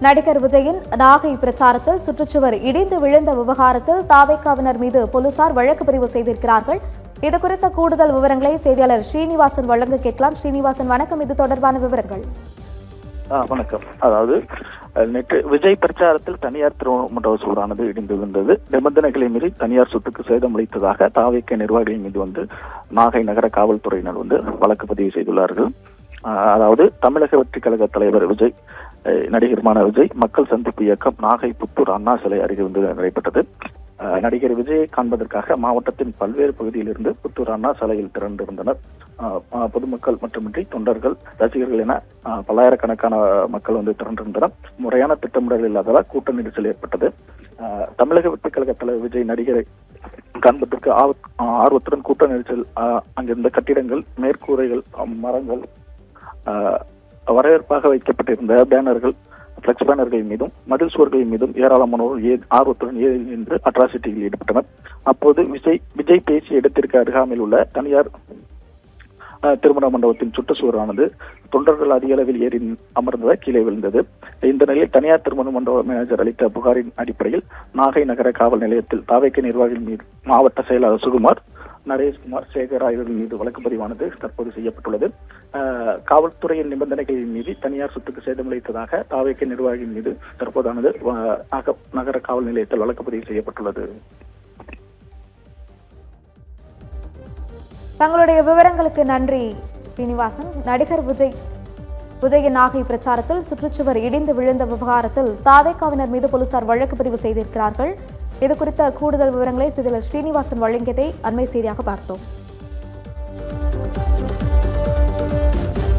நடிகர் விஜயின் நாகை பிரச்சாரத்தில் சுற்றுச்சுவர் இடிந்து விழுந்த விவகாரத்தில் தாவேக்காவினர் மீது போலீசார் வழக்கு பதிவு செய்திருக்கிறார்கள். இதுகுறித்த கூடுதல் விவரங்களை செய்தியாளர் ஸ்ரீனிவாசன் வழங்க கேட்கலாம். ஸ்ரீனிவாசன், வணக்கம். இது தொடர்பான விவரங்கள். வணக்கம். அதாவது நேற்று விஜய் பிரச்சாரத்தில் தனியார் திருமண சூடானது இடிந்து விழுந்தது. நிபந்தனைகளை மீறி தனியார் சொத்துக்கு சேதமளித்ததாக தாவேக்க நிர்வாகிகள் மீது நாகை நகர காவல்துறையினர் வழக்கு பதிவு செய்துள்ளார்கள். அதாவது தமிழக வெற்றி கழக தலைவர் விஜய், நடிகருமான விஜய் மக்கள் சந்திப்பு இயக்கம் நாகை புத்தூர் அண்ணா சிலை அருகே நடைபெற்றது. நடிகர் விஜயை காண்பதற்காக மாவட்டத்தின் பல்வேறு பகுதியிலிருந்து புத்தூர் அண்ணா சிலையில் திரண்டிருந்தனர். பொதுமக்கள் மட்டுமின்றி தொண்டர்கள், ரசிகர்கள் என பல்லாயிரக்கணக்கான மக்கள் திரண்டிருந்தனர். முறையான திட்டமிடல் இல்லாததால் கூட்ட நெரிசல் ஏற்பட்டது. தமிழக வெற்றி கழக தலைவர் விஜய் நடிகரை காண்பதற்கு ஆர்வத்துடன் கூட்ட நெரிசல், அங்கிருந்த கட்டிடங்கள், மேற்கூரைகள், மரங்கள், வரவேற்பாக வைக்கப்பட்டிருந்த பேனர்கள், பிளக்ஸ் பேனர்கள் மீதும் மதில் சுவர்களின் மீதும் ஏராளமானோர் ஆர்வத்துடன் ஏறி நின்று அட்ராசிட்டியில் ஈடுபட்டனர். அப்போது விஜய் பேசிய இடத்திற்கு அருகாமையில் உள்ள தனியார் திருமண மண்டபத்தின் சுற்றுச்சுவரானது தொண்டர்கள் அதிக அளவில் ஏறி அமர்ந்ததாக கீழே விழுந்தது. இந்த நிலையில் தனியார் திருமண மண்டப மேனேஜர் அளித்த புகாரின் அடிப்படையில் நாகை நகர காவல் நிலையத்தில் தாவேக்க நிர்வாகிகள் மீது மாவட்ட செயலாளர் சுகுமார், நரேஷ்குமார், சேகர் ஆகியோர்கள் மீது வழக்கு பதிவானது தற்போது செய்யப்பட்டுள்ளது. காவல்துறையின் நிபந்தனைகளின் மீது தனியார் சொத்துக்கு சேதமளித்ததாக தாவேக்க நிர்வாகிகள் மீது தற்போதானது நகர காவல் நிலையத்தில் வழக்கு பதிவு செய்யப்பட்டுள்ளது. தங்களுடைய விவரங்களுக்கு நன்றி ஸ்ரீனிவாசன். நடிகர் விஜயின் நாகை பிரச்சாரத்தில் சுற்றுச்சுவர் இடிந்து விழுந்த விவகாரத்தில் தாவேக்காவினர் மீது போலீசார் வழக்கு பதிவு செய்திருக்கிறார்கள். இதுகுறித்த கூடுதல் விவரங்களை செய்தியாளர் ஸ்ரீனிவாசன் வழங்கியதை அண்மை செய்தியாக பார்த்தோம்.